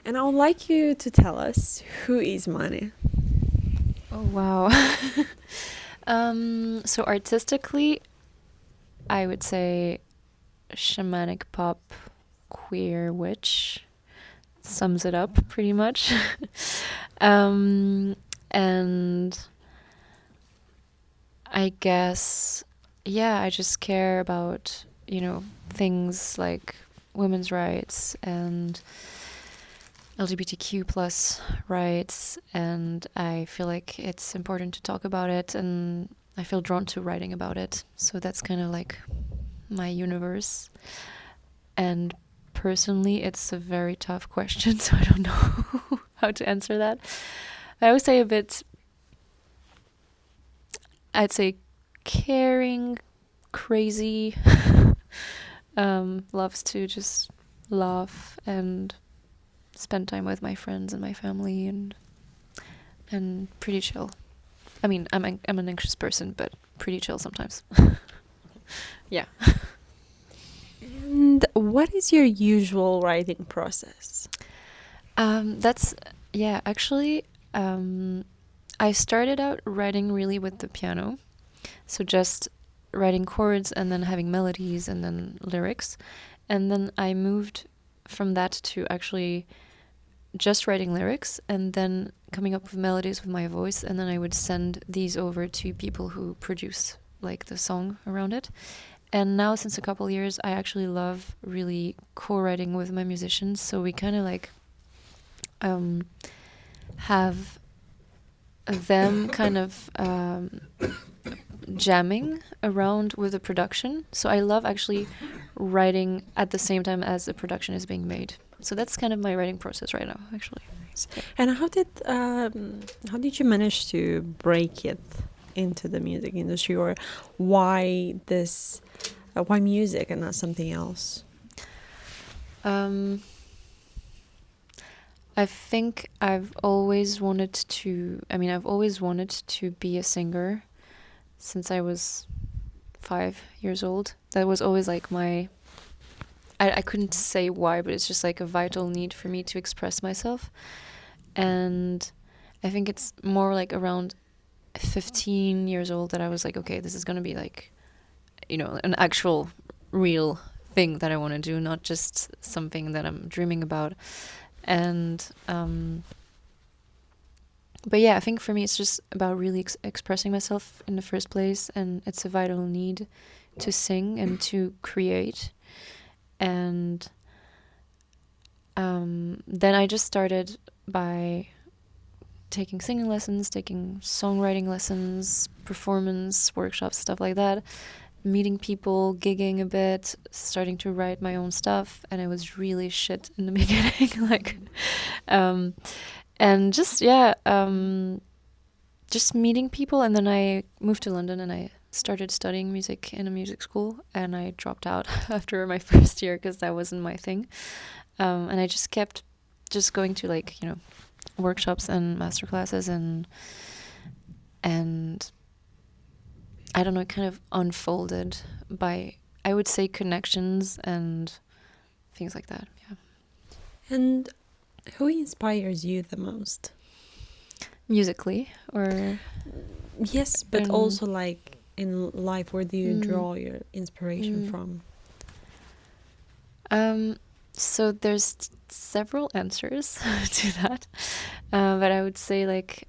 And I would like you to tell us, who is Mané? Oh, wow. So artistically, I would say shamanic pop queer witch sums it up pretty much. um, and I guess, yeah, I just care about, things like women's rights and LGBTQ plus rights, and I feel like it's important to talk about it, and I feel drawn to writing about it. So that's kind of like my universe. And personally, it's a very tough question, so I don't know how to answer that. I would say I'd say caring, crazy, loves to just laugh and spend time with my friends and my family, and pretty chill. I mean, I'm an anxious person, but pretty chill sometimes. Yeah. And what is your usual writing process? That's yeah. Actually, I started out writing really with the piano, so just writing chords and then having melodies and then lyrics, and then I moved from that to actually just writing lyrics and then coming up with melodies with my voice, and then I would send these over to people who produce like the song around it. And now since a couple years, I actually love really co-writing with my musicians, so we kind of like have them kind of jamming around with the production. So I love actually writing at the same time as the production is being made. So that's kind of my writing process right now, actually. And how did you manage to break it into the music industry, or why this, why music and not something else? I think I've always wanted to be a singer since I was 5 years old. That was always like I couldn't say why, but it's just like a vital need for me to express myself. And I think it's more like around 15 years old that I was like, okay, this is going to be like, an actual real thing that I want to do, not just something that I'm dreaming about. And but yeah, I think for me it's just about really expressing myself in the first place, and it's a vital need to sing and to create. And then I just started by taking singing lessons, taking songwriting lessons, performance workshops, stuff like that, meeting people, gigging a bit, starting to write my own stuff, and I was really shit in the beginning, like, and just just meeting people. And then I moved to London and I started studying music in a music school, and I dropped out after my first year because that wasn't my thing. And I just kept just going to like workshops and master classes, and I don't know, it kind of unfolded by, I would say, connections and things like that. Yeah. And who inspires you the most? Musically, or Yes, but also like in life, where do you draw your inspiration from? So there's several answers to that, but I would say like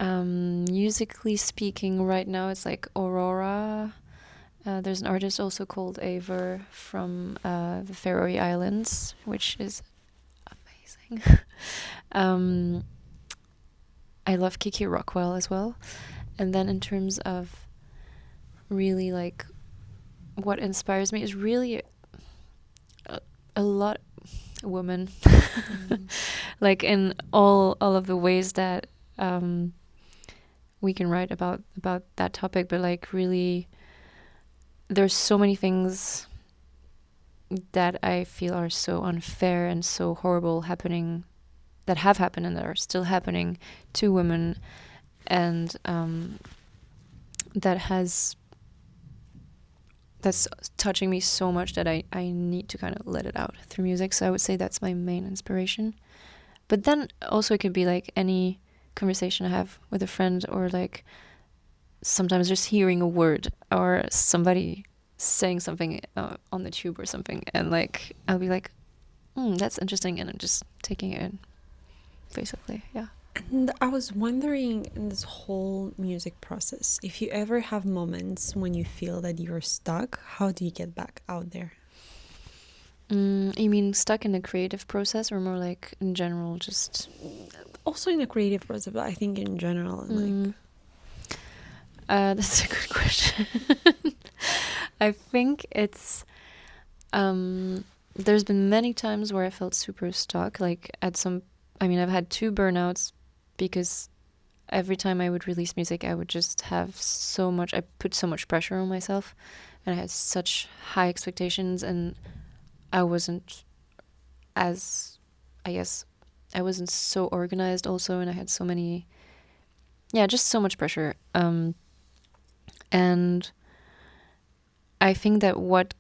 musically speaking, right now it's like Aurora. There's an artist also called Aver from the Faroe Islands, which is amazing. I love Kiki Rockwell as well. And then in terms of really like what inspires me is really a lot women, like in all of the ways that we can write about that topic, but like really there's so many things that I feel are so unfair and so horrible happening, that have happened and that are still happening to women, and that has that's touching me so much that I need to kind of let it out through music. So I would say that's my main inspiration. But then also it could be like any conversation I have with a friend, or like sometimes just hearing a word or somebody saying something on the tube or something, and like I'll be like, that's interesting, and I'm just taking it in, basically. Yeah. And I was wondering, in this whole music process, if you ever have moments when you feel that you're stuck, how do you get back out there? You mean stuck in the creative process, or more like in general, just Also in the creative process, but I think in general, like that's a good question. I think it's there's been many times where I felt super stuck, like I've had 2 burnouts, because every time I would release music, I would just have I put so much pressure on myself, and I had such high expectations, and I wasn't as, I guess, I wasn't so organized also, and I had so many, just so much pressure. And I think that what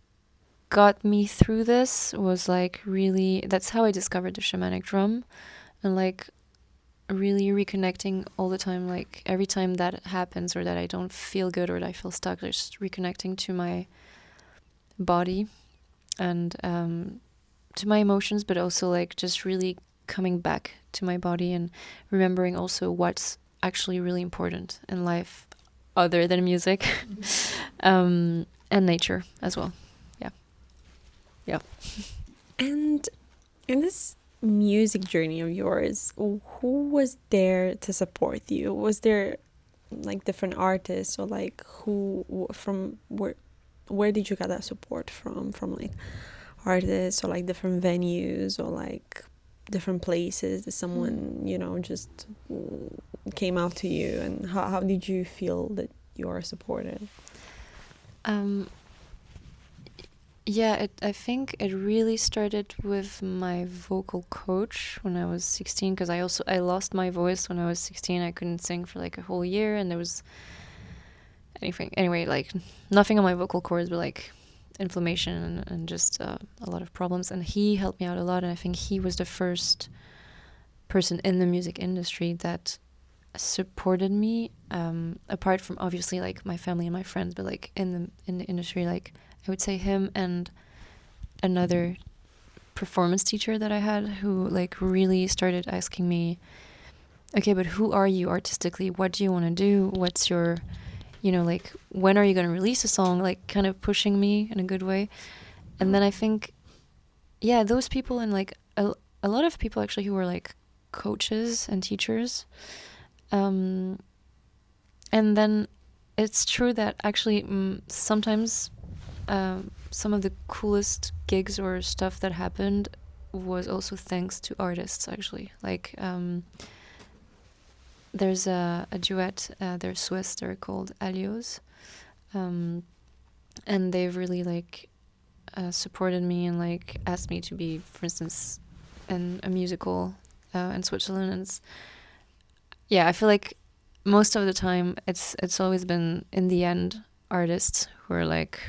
got me through this was like really, that's how I discovered the shamanic drum, and like really reconnecting all the time, like every time that happens, or that I don't feel good, or that I feel stuck, just reconnecting to my body and to my emotions, but also like just really coming back to my body and remembering also what's actually really important in life other than music. And nature as well. Yeah. And in this music journey of yours, who was there to support you? Was there like different artists, or like from where did you get that support from like artists, or like different venues, or like different places that someone just came out to you, and how did you feel that you are supported? I think it really started with my vocal coach when I was 16, because I lost my voice when I was 16. I couldn't sing for like a whole year, and there was like nothing on my vocal cords, but like inflammation and just a lot of problems. And he helped me out a lot, and I think he was the first person in the music industry that supported me, apart from obviously like my family and my friends, but like in the industry, like I would say him and another performance teacher that I had, who like really started asking me, okay, but who are you artistically? What do you want to do? What's your, like, when are you going to release a song? Like kind of pushing me in a good way. And then I think, those people, and like a lot of people actually who were like coaches and teachers. And then it's true that actually sometimes some of the coolest gigs or stuff that happened was also thanks to artists, actually. Like there's a duet, they're Swiss, they're called Alios, and they've really like supported me and like asked me to be, for instance, in a musical in Switzerland. And I feel like most of the time it's always been, in the end, artists who are like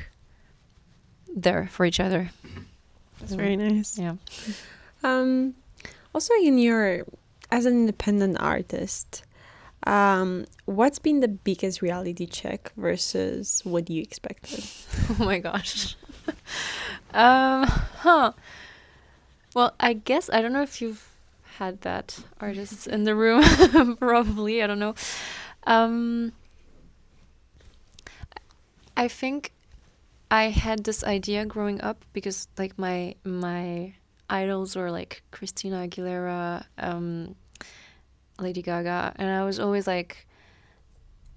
there for each other. That's very nice. Yeah. Also, as an independent artist, what's been the biggest reality check versus what you expected? Oh my gosh. Well, I guess, I don't know if you've had that, artists in the room. Probably, I don't know. I think I had this idea growing up, because like my idols were like Christina Aguilera, Lady Gaga, and I was always like,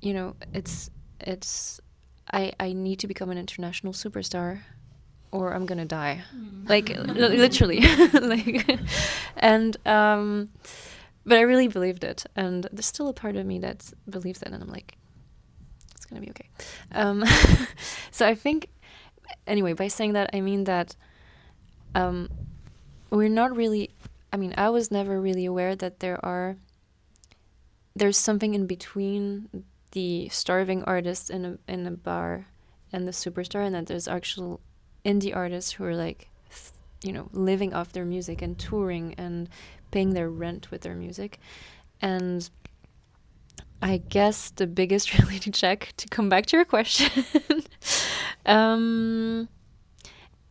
it's I need to become an international superstar, or I'm gonna die. Like literally. Like, and but I really believed it, and there's still a part of me that believes it, and I'm like, it's gonna be okay. So I think, anyway, by saying that, I mean that we're not really, I was never really aware that there's something in between the starving artist in a bar and the superstar, and that there's actual indie artists who are like, living off their music and touring and paying their rent with their music. And I guess the biggest reality check, to come back to your question,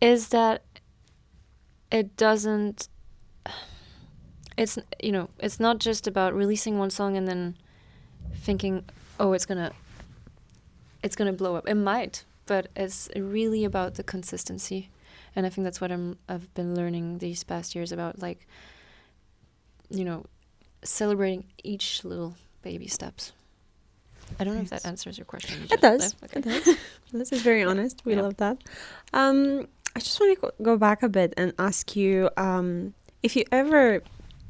is that it doesn't. It's not just about releasing one song and then thinking, oh, it's gonna blow up. It might, but it's really about the consistency, and I think that's what I've been learning these past years about, like, celebrating each little baby steps. I don't know if that answers your question. It does. Okay. It does. This is very honest. We love that. I just want to go back a bit and ask you if you ever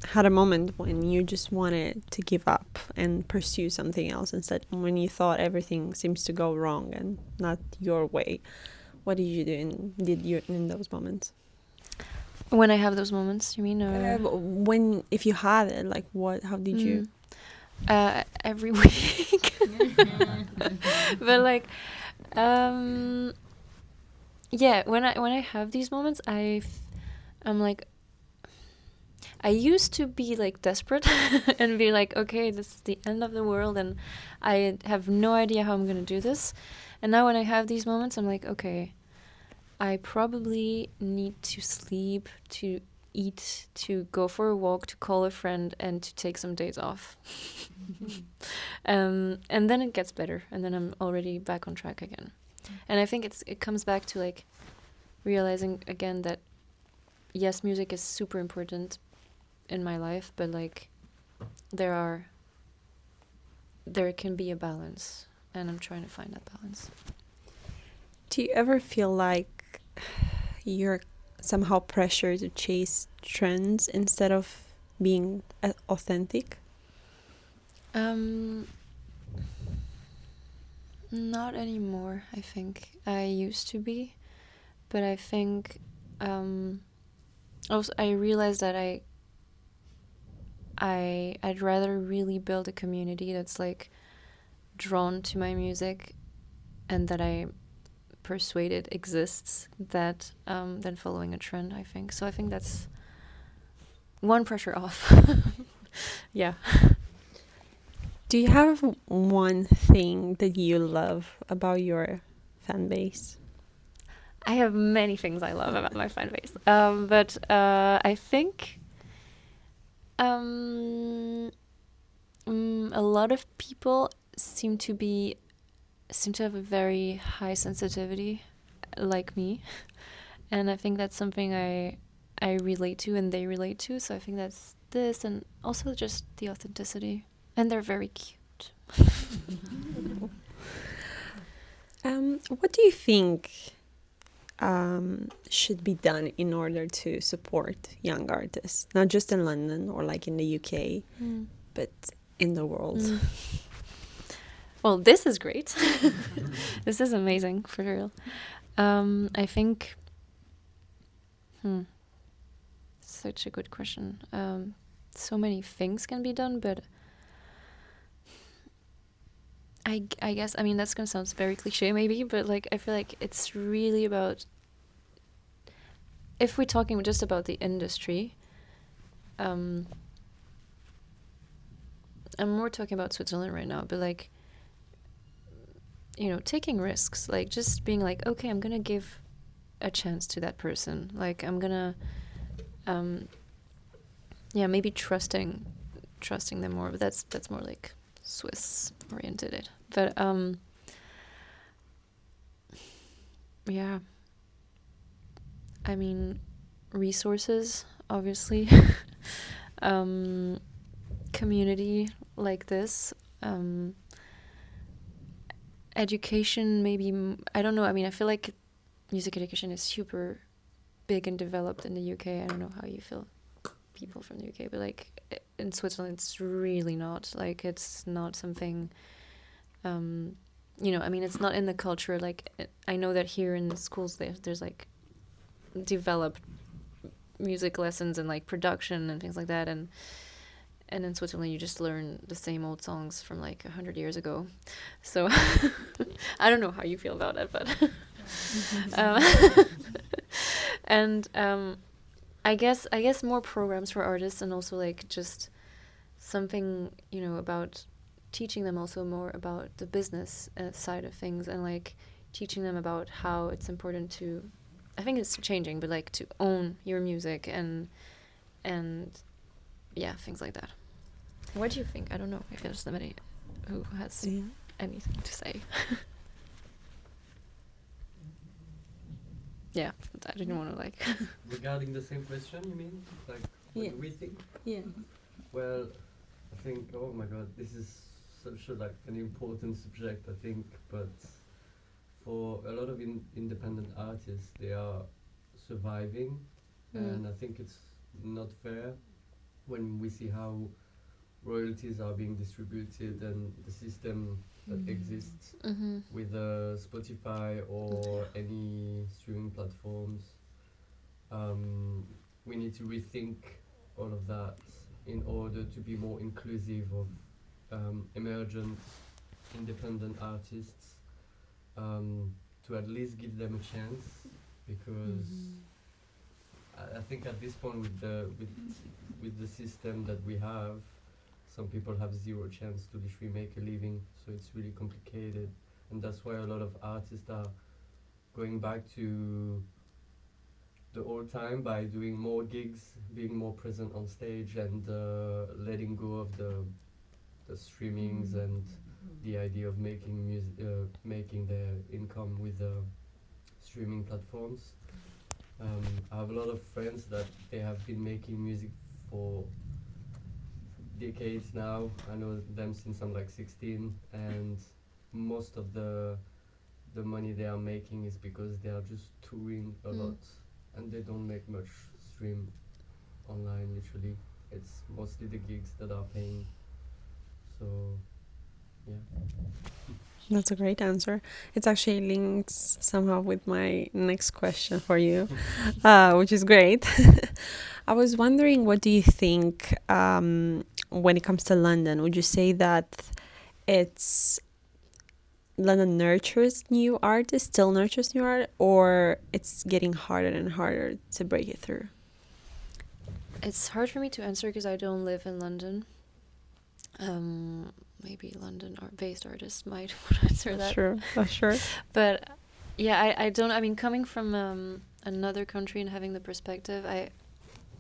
had a moment when you just wanted to give up and pursue something else instead, when you thought everything seems to go wrong and not your way. What did you do in those moments? When I have those moments, you mean? Or if you had it, like how did you? Every week. But like, yeah, when I have these moments, I'm like, I used to be like desperate and be like, okay, this is the end of the world and I have no idea how I'm gonna do this. And now when I have these moments, I'm like, okay, I probably need to sleep, to eat, to go for a walk, to call a friend, and to take some days off. And then it gets better, and then I'm already back on track again. And I think it comes back to like realizing again that yes, music is super important in my life, but like there can be a balance, and I'm trying to find that balance. Do you ever feel like you're somehow pressured to chase trends instead of being authentic? Not anymore, I think. I used to be, but I think also I realized that I'd rather really build a community that's like drawn to my music and that I persuaded exists that than following a trend, I think. So I think that's one pressure off. Yeah. Do you have one thing that you love about your fan base? I have many things I love about my fan base. But I think a lot of people seem to have a very high sensitivity, like me, and I think that's something I relate to and they relate to. So I think that's this, and also just the authenticity, and they're very cute. What do you think should be done in order to support young artists, not just in London or like in the UK, but in the world? Well, this is great. This is amazing, for real. I think such a good question. So many things can be done, but I guess, I mean, that's gonna sound very cliche maybe, but like I feel like it's really about, if we're talking just about the industry, I'm more talking about Switzerland right now, but like, taking risks, like just being like, okay, I'm gonna give a chance to that person, like I'm gonna maybe trusting them more, but that's more like Swiss oriented. But yeah, I mean, resources, obviously. Community like this, education, maybe, I don't know, I mean, I feel like music education is super big and developed in the UK. I don't know how you feel, people from the UK, but like in Switzerland it's really not, like it's not something, I mean, it's not in the culture. Like I know that here in the schools there's like developed music lessons and like production and things like that, and and in Switzerland you just learn the same old songs from like 100 years ago. So I don't know how you feel about it, but um, and I guess more programs for artists, and also like just something, you know, about teaching them also more about the business side of things, and like teaching them about how it's important to, I think it's changing, but like to own your music, and yeah, things like that. What do you think? I don't know if there's somebody who has anything to say. Yeah, I didn't want to like. Regarding the same question, you mean? Like, what do we think? Yeah. Well, I think, oh my god, this is such a, like, an important subject, I think, but for a lot of independent artists, they are surviving, and I think it's not fair when we see how royalties are being distributed and the system that exists with Spotify or any streaming platforms. We need to rethink all of that in order to be more inclusive of emergent independent artists, to at least give them a chance, because I think at this point with the system that we have, some people have zero chance to literally make a living, so it's really complicated, and that's why a lot of artists are going back to the old time by doing more gigs, being more present on stage, and letting go of the streamings and the idea of making music, making their income with streaming platforms. I have a lot of friends that they have been making music for decades now. I know them since I'm like 16, and most of the money they are making is because they are just touring a lot, and they don't make much stream online. Literally, it's mostly the gigs that are paying. So, yeah. That's a great answer. It actually links somehow with my next question for you, which is great. I was wondering, what do you think when it comes to London? Would you say that it's London nurtures new artists, still nurtures new art, or it's getting harder and harder to break it through? It's hard for me to answer because I don't live in London. Maybe London based artists might answer that. That's true. But yeah, I don't. I mean, coming from another country and having the perspective, I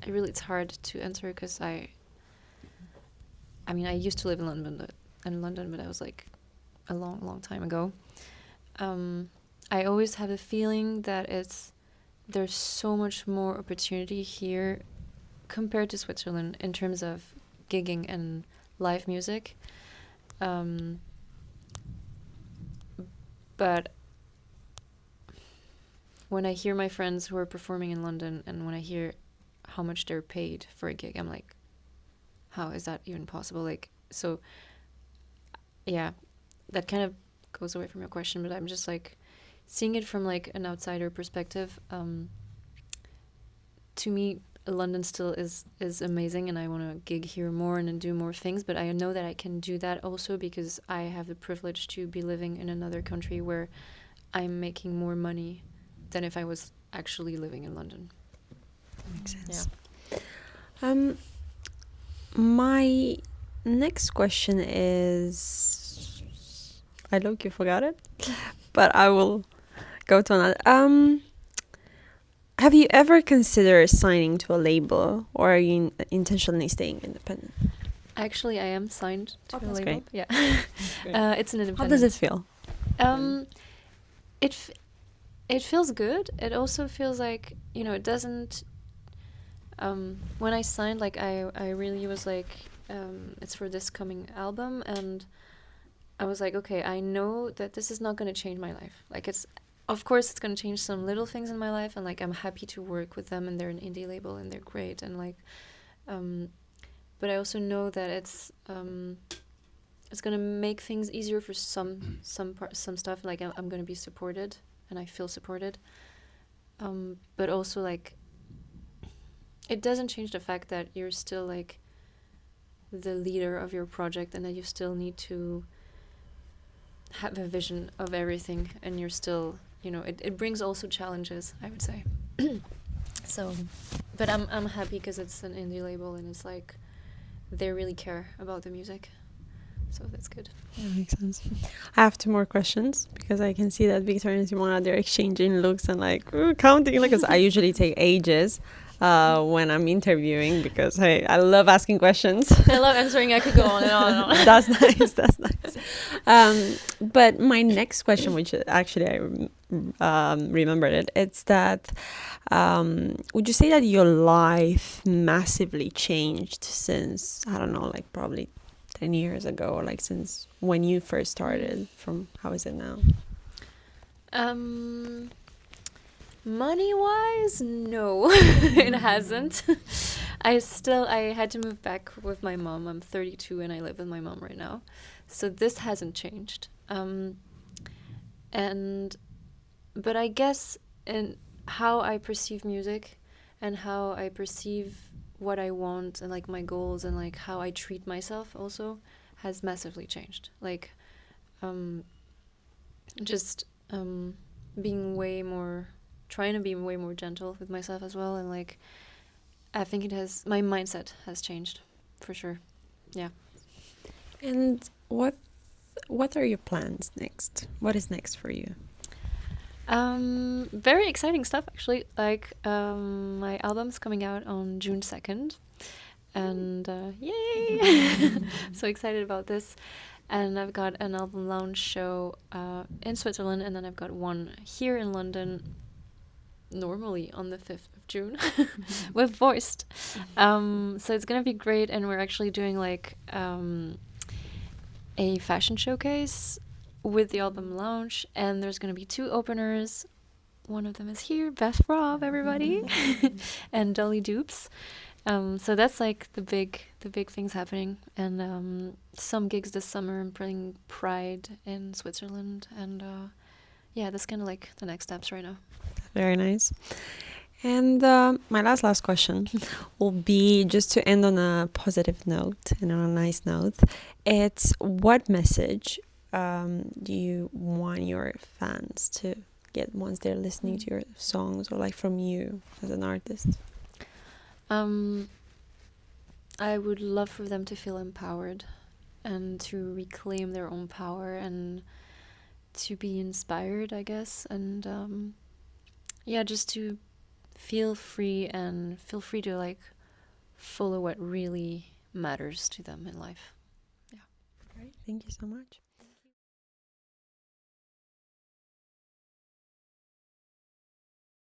really, it's hard to answer because I mean, I used to live in London, but I was like a long time ago. I always have a feeling that there's so much more opportunity here compared to Switzerland in terms of gigging and live music. But when I hear my friends who are performing in London, and when I hear how much they're paid for a gig, I'm like, how is that even possible? Like, so yeah, that kind of goes away from your question, but I'm just like seeing it from like an outsider perspective. To me, London still is amazing, and I want to gig here more and do more things, but I know that I can do that also because I have the privilege to be living in another country where I'm making more money than if I was actually living in London. That makes sense. Yeah. My next question is, I low-key forgot it, but I will go to another. Have you ever considered signing to a label, or are you intentionally staying independent? Actually, I am signed to a label. Great. Yeah. It's an independent. How does it feel? It feels good. It also feels like, you know, it doesn't. When I signed, like I really was like, it's for this coming album, and I was like, okay, I know that this is not going to change my life. Like, of course it's going to change some little things in my life, and like I'm happy to work with them, and they're an indie label and they're great, and like but I also know that it's going to make things easier for some stuff. Like I'm going to be supported, and I feel supported, but also like it doesn't change the fact that you're still like the leader of your project, and that you still need to have a vision of everything, and you're still, it brings also challenges, I would say. So, but I'm happy because it's an indie label, and it's like they really care about the music, so that's good. That makes sense. I have 2 more questions because I can see that Victor and Simona, they're exchanging looks and like counting, because I usually take ages when I'm interviewing, because hey, I love asking questions. I love answering. I could go on and on and on. That's nice. That's nice. But my next question, which actually I remembered it, it's that would you say that your life massively changed since, I don't know, like probably 10 years ago, or like since when you first started, from how is it now? Money-wise, no, it hasn't. I had to move back with my mom. I'm 32 and I live with my mom right now. So this hasn't changed. But I guess in how I perceive music and how I perceive what I want and like my goals and like how I treat myself also has massively changed. Like, trying to be way more gentle with myself as well, and like I think my mindset has changed for sure. Yeah. And what are your plans next? What is next for you? Very exciting stuff actually. Like my album's coming out on June 2nd, and yay! So excited about this. And I've got an album launch show in Switzerland, and then I've got one here in London, normally on the 5th of June, with VOICED. So it's gonna be great, and we're actually doing like a fashion showcase with the album launch, and there's gonna be 2 openers. One of them is here, Beth Robb, everybody, and Dolly Dupes. So that's like the big things happening, and some gigs this summer. I'm playing Pride in Switzerland, and yeah, that's kind of like the next steps right now. Very nice. And my last question will be, just to end on a positive note and on a nice note. It's, what message do you want your fans to get once they're listening to your songs, or like from you as an artist? I would love for them to feel empowered and to reclaim their own power and to be inspired, I guess, and yeah, just to feel free to like follow what really matters to them in life. Yeah. Great. Thank you so much.